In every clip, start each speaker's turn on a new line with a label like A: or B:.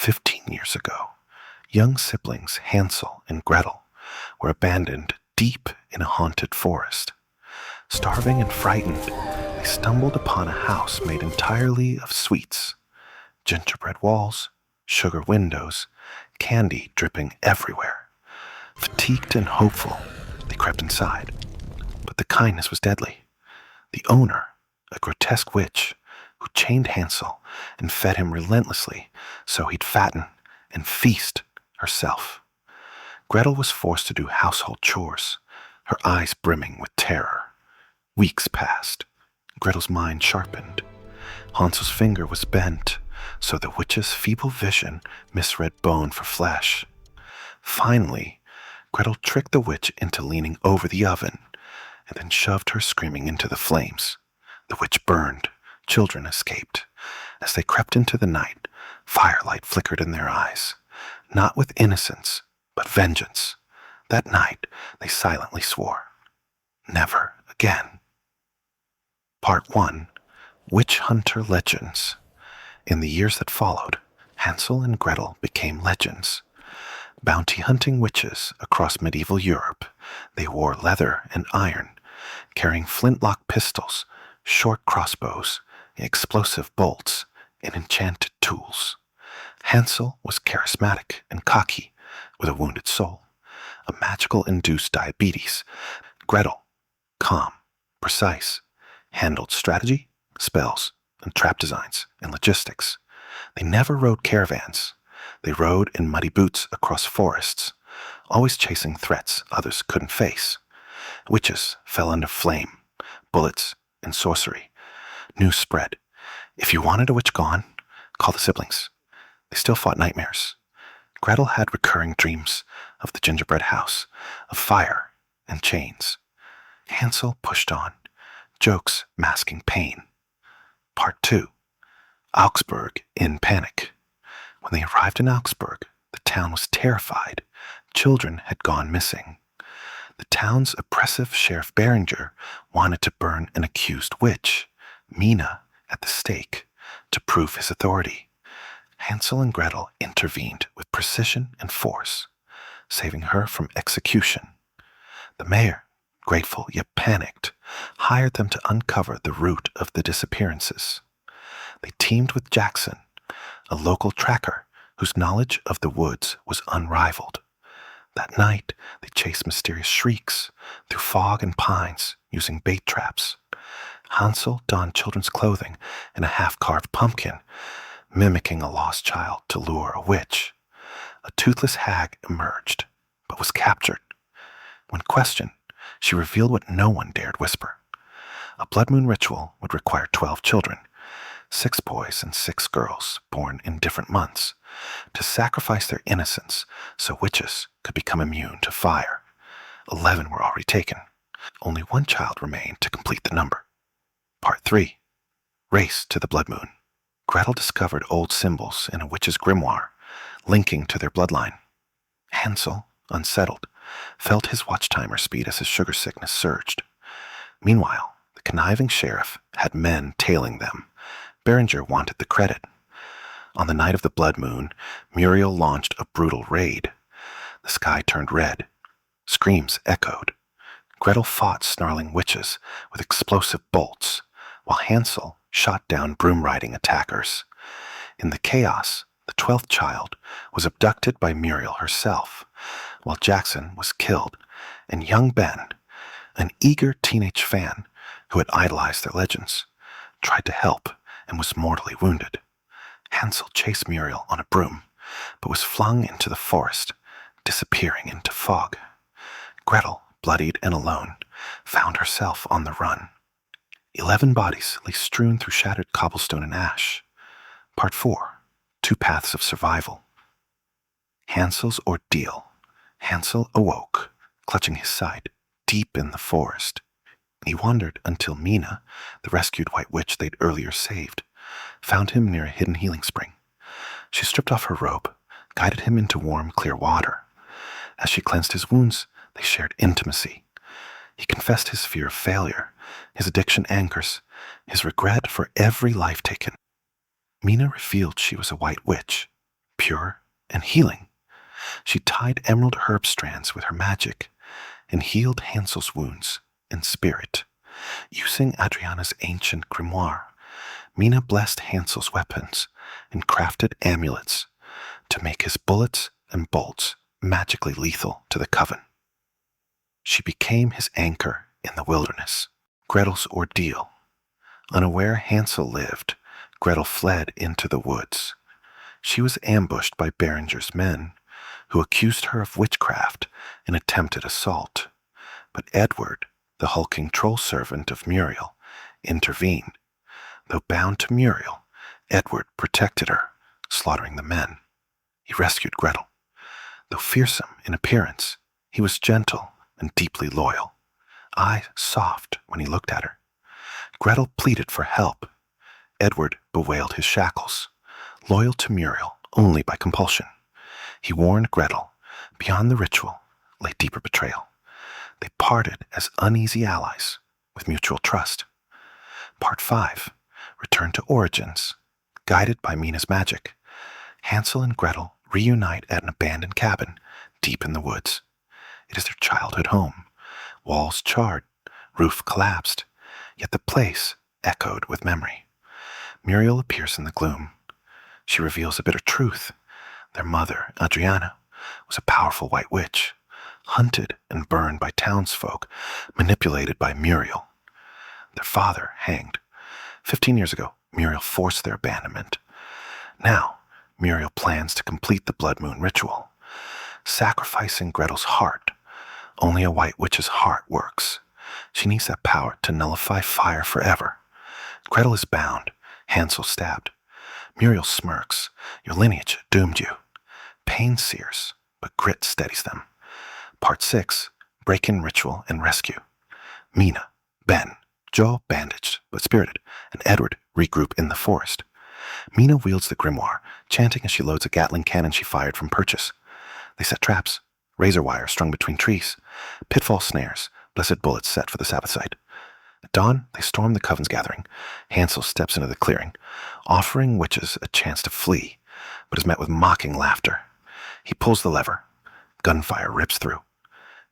A: 15 years ago, young siblings Hansel and Gretel were abandoned deep in a haunted forest. Starving and frightened, they stumbled upon a house made entirely of sweets, gingerbread walls, sugar windows, candy dripping everywhere. Fatigued and hopeful, they crept inside. But the kindness was deadly. The owner, a grotesque witch, who chained Hansel and fed him relentlessly so he'd fatten and feast herself. Gretel was forced to do household chores, her eyes brimming with terror. Weeks passed. Gretel's mind sharpened. Hansel's finger was bent, so the witch's feeble vision misread bone for flesh. Finally, Gretel tricked the witch into leaning over the oven, and then shoved her screaming into the flames. The witch burned. Children escaped. As they crept into the night, firelight flickered in their eyes, not with innocence, but vengeance. That night, they silently swore, never again. Part 1. Witch Hunter Legends. In the years that followed, Hansel and Gretel became legends. Bounty-hunting witches across medieval Europe, they wore leather and iron, carrying flintlock pistols, short crossbows, explosive bolts, and enchanted tools. Hansel was charismatic and cocky, with a wounded soul, a magical-induced diabetes. Gretel, calm, precise, handled strategy, spells, and trap designs and logistics. They never rode caravans. They rode in muddy boots across forests, always chasing threats others couldn't face. Witches fell under flame, bullets, and sorcery. News spread. If you wanted a witch gone, call the siblings. They still fought nightmares. Gretel had recurring dreams of the gingerbread house, of fire and chains. Hansel pushed on, jokes masking pain. Part 2. Augsburg in panic. When they arrived in Augsburg, the town was terrified. Children had gone missing. The town's oppressive Sheriff Berenger wanted to burn an accused witch, Mina, at the stake, to prove his authority. Hansel and Gretel intervened with precision and force, saving her from execution. The mayor, grateful yet panicked, hired them to uncover the root of the disappearances. They teamed with Jackson, a local tracker whose knowledge of the woods was unrivaled. That night, they chased mysterious shrieks through fog and pines using bait traps. Hansel donned children's clothing and a half-carved pumpkin, mimicking a lost child to lure a witch. A toothless hag emerged, but was captured. When questioned, she revealed what no one dared whisper. A blood moon ritual would require 12 children, 6 boys and 6 girls born in different months, to sacrifice their innocence so witches could become immune to fire. 11 were already taken. Only 1 child remained to complete the number. Part 3. Race to the blood moon. Gretel discovered old symbols in a witch's grimoire, linking to their bloodline. Hansel, unsettled, felt his watch timer speed as his sugar sickness surged. Meanwhile, the conniving sheriff had men tailing them. Berenger wanted the credit. On the night of the blood moon, Muriel launched a brutal raid. The sky turned red. Screams echoed. Gretel fought snarling witches with explosive bolts, while Hansel shot down broom-riding attackers. In the chaos, the 12th child was abducted by Muriel herself, while Jackson was killed, and young Ben, an eager teenage fan who had idolized their legends, tried to help and was mortally wounded. Hansel chased Muriel on a broom, but was flung into the forest, disappearing into fog. Gretel, bloodied and alone, found herself on the run. 11 bodies lay strewn through shattered cobblestone and ash. Part 4. 2 paths of survival. Hansel's ordeal. Hansel awoke, clutching his side, deep in the forest. He wandered until Mina, the rescued white witch they'd earlier saved, found him near a hidden healing spring. She stripped off her robe, guided him into warm, clear water. As she cleansed his wounds, they shared intimacy. He confessed his fear of failure, his addiction angers, his regret for every life taken. Mina revealed she was a white witch, pure and healing. She tied emerald herb strands with her magic and healed Hansel's wounds in spirit. Using Adriana's ancient grimoire, Mina blessed Hansel's weapons and crafted amulets to make his bullets and bolts magically lethal to the coven. She became his anchor in the wilderness. Gretel's ordeal. Unaware Hansel lived, Gretel fled into the woods. She was ambushed by Berenger's men, who accused her of witchcraft and attempted assault. But Edward, the hulking troll servant of Muriel, intervened. Though bound to Muriel, Edward protected her, slaughtering the men. He rescued Gretel. Though fearsome in appearance, he was gentle and deeply loyal, eyes soft when he looked at her. Gretel pleaded for help. Edward bewailed his shackles, loyal to Muriel only by compulsion. He warned Gretel, beyond the ritual lay deeper betrayal. They parted as uneasy allies with mutual trust. Part 5. Return to origins. Guided by Mina's magic, Hansel and Gretel reunite at an abandoned cabin deep in the woods. It is their childhood home. Walls charred, roof collapsed, yet the place echoed with memory. Muriel appears in the gloom. She reveals a bitter truth. Their mother, Adriana, was a powerful white witch, hunted and burned by townsfolk, manipulated by Muriel. Their father hanged. 15 years ago, Muriel forced their abandonment. Now, Muriel plans to complete the blood moon ritual, sacrificing Gretel's heart. Only a white witch's heart works. She needs that power to nullify fire forever. Gretel is bound, Hansel stabbed. Muriel smirks. Your lineage doomed you. Pain sears, but grit steadies them. Part 6. Break-in ritual and rescue. Mina, Ben, Joe bandaged but spirited, and Edward regroup in the forest. Mina wields the grimoire, chanting as she loads a Gatling cannon she fired from purchase. They set traps, razor wire strung between trees, pitfall snares, blessed bullets set for the Sabbath site. At dawn, they storm the coven's gathering. Hansel steps into the clearing, offering witches a chance to flee, but is met with mocking laughter. He pulls the lever. Gunfire rips through.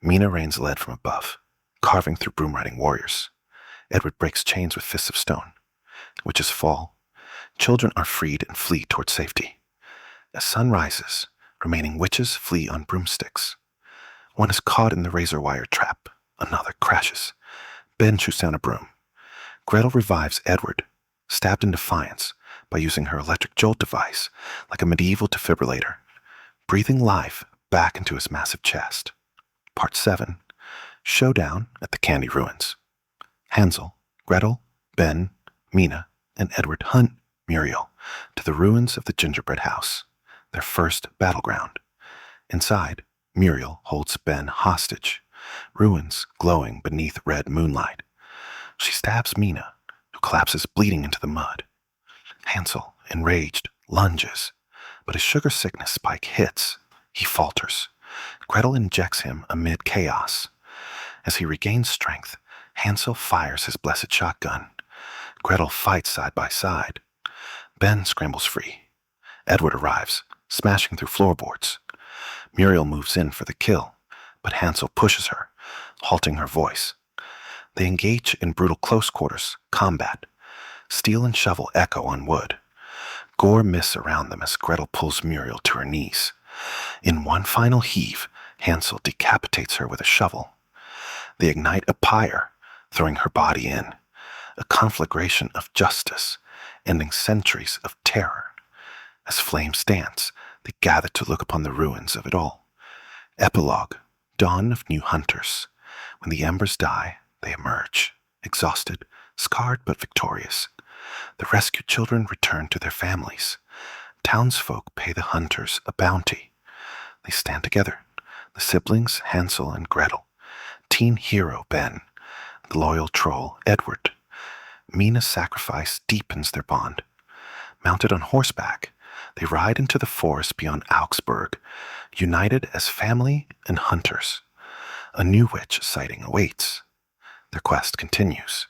A: Mina rains lead from above, carving through broom-riding warriors. Edward breaks chains with fists of stone. Witches fall. Children are freed and flee toward safety. As sun rises, remaining witches flee on broomsticks. One is caught in the razor wire trap. Another crashes. Ben shoots down a broom. Gretel revives Edward, stabbed in defiance by using her electric jolt device like a medieval defibrillator, breathing life back into his massive chest. Part 7. Showdown at the Candy Ruins. Hansel, Gretel, Ben, Mina, and Edward hunt Muriel to the ruins of the gingerbread house, their first battleground. Inside, Muriel holds Ben hostage, ruins glowing beneath red moonlight. She stabs Mina, who collapses bleeding into the mud. Hansel, enraged, lunges, but a sugar sickness spike hits. He falters. Gretel injects him amid chaos. As he regains strength, Hansel fires his blessed shotgun. Gretel fights side by side. Ben scrambles free. Edward arrives, smashing through floorboards. Muriel moves in for the kill, but Hansel pushes her, halting her voice. They engage in brutal close-quarters combat. Steel and shovel echo on wood. Gore mists around them as Gretel pulls Muriel to her knees. In one final heave, Hansel decapitates her with a shovel. They ignite a pyre, throwing her body in. A conflagration of justice, ending centuries of terror. As flames dance, they gather to look upon the ruins of it all. Epilogue. Dawn of new hunters. When the embers die, they emerge, exhausted, scarred but victorious. The rescued children return to their families. Townsfolk pay the hunters a bounty. They stand together, the siblings Hansel and Gretel, teen hero Ben, the loyal troll Edward. Mina's sacrifice deepens their bond. Mounted on horseback, they ride into the forest beyond Augsburg, united as family and hunters. A new witch sighting awaits. Their quest continues.